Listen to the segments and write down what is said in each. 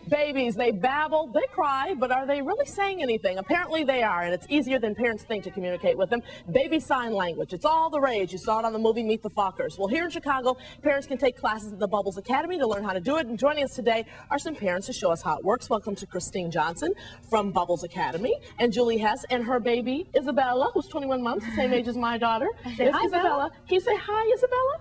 Babies, they babble, they cry, but are they really saying anything? Apparently they are, and it's easier than parents think to communicate with them. Baby sign language, it's all the rage. You saw it on the movie Meet the Fockers. Well, here in Chicago, parents can take classes at the Bubbles Academy to learn how to do it, and joining us today are some parents to show us how it works. Welcome to Kristine Johnson from Bubbles Academy, and Julie Hess and her baby, Isabella, who's 21 months, the same age as my daughter. Say hi, Isabella. Can you say hi, Isabella?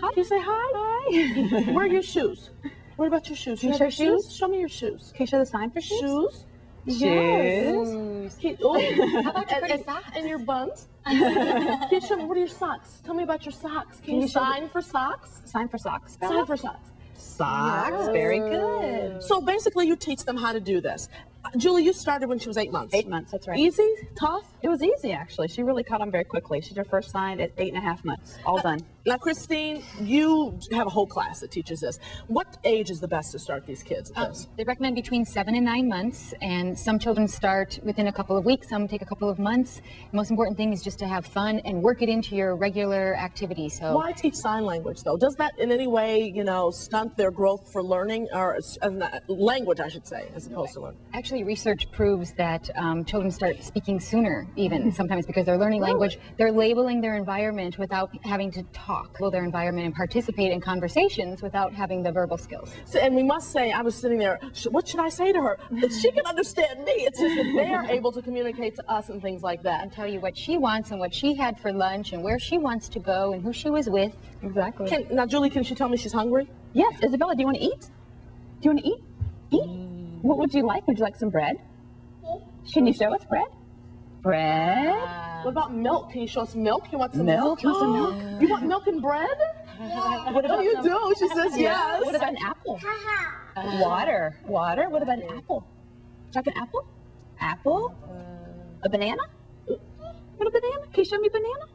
Hi. Can you say hi? Hi. Where are your shoes? What about your shoes? Can you show shoes? Show me your shoes. Can you show the sign for shoes? Shoes? Yes. How about your pretty socks? And your buns? Can you show me, what are your socks? Tell me about your socks. Can you sign for socks? Sign for socks. Sign for socks. Socks. Yes. Very good. So basically you teach them how to do this. Julie, you started when she was 8 months. 8 months, that's right. Easy? Tough? It was easy, actually. She really caught on very quickly. She did her first sign at 8.5 months. All done. Now, Kristine, you have a whole class that teaches this. What age is the best to start these kids at this? They recommend between 7 and 9 months, and some children start within a couple of weeks, some take a couple of months. The most important thing is just to have fun and work it into your regular activity. So why teach sign language, though? Does that in any way, you know, stunt their growth for learning, or language, I should say, as opposed to learning? Actually, research proves that children start speaking sooner, even sometimes because they're learning language. They're labeling their environment without having to talk their environment and participate in conversations without having the verbal skills. So, and we must say, I was sitting there, what should I say to her? She can understand me. It's just that they are able to communicate to us and things like that. And tell you what she wants and what she had for lunch and where she wants to go and who she was with. Exactly. Now, Julie, can she tell me she's hungry? Yes. Isabella, do you want to eat? Do you want to eat? Eat? What would you like? Would you like some bread? Can you show us bread? Bread? What about milk? Can you show us milk? You want some milk? You want some milk? You want milk and bread? What about you do? She says yes. What about an apple? Water. Water? What about an apple? Would you like an apple? Apple? A banana? What a banana? Can you show me banana?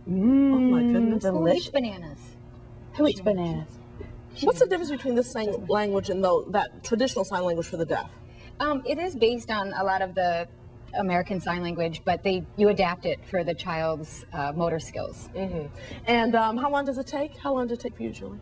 Oh my goodness. Delicious. Who eats bananas? Who eats bananas? What's the difference between this sign language and that traditional sign language for the deaf? It is based on a lot of the American Sign Language, but you adapt it for the child's motor skills. And how long does it take? How long did it take for you, Julie?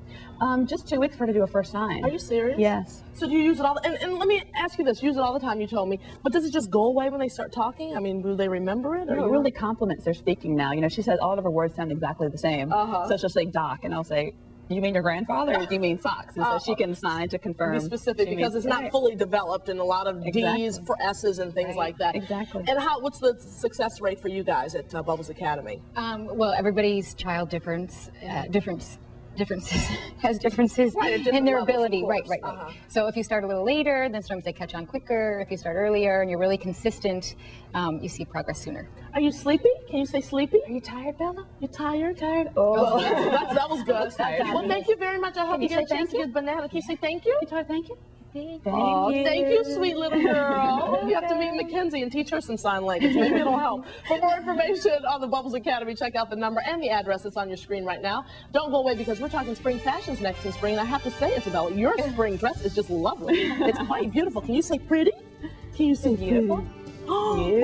Just 2 weeks for her to do a first sign. Are you serious? Yes. So do you use it all? And let me ask you this: use it all the time, you told me. But does it just go away when they start talking? I mean, do they remember it? Or it really complements their speaking now. You know, she says all of her words sound exactly the same. So she'll say doc, and I'll say, you mean your grandfather, or do you mean socks? And so she can sign to confirm. Be specific, because it's not fully developed, and a lot of D's for S's and things like that. Exactly. And what's the success rate for you guys at Bubbles Academy? Well, everybody's child differences has differences in their ability. Right. So if you start a little later, then sometimes they catch on quicker. If you start earlier and you're really consistent, you see progress sooner. Are you sleepy? Can you say sleepy? Are you tired, Bella? You tired? Oh, that was good. Well, thank you very much. I hope you get a chance to get banana. Can you say thank you? Thank you. Thank you, sweet little girl. You have to meet Mackenzie and teach her some sign language. Maybe it'll help. For more information on the Bubbles Academy, check out the number and the address that's on your screen right now. Don't go away, because we're talking spring fashions next in spring. And I have to say, Isabella, your spring dress is just lovely. It's quite beautiful. Can you say pretty? Can you say beautiful? Yeah.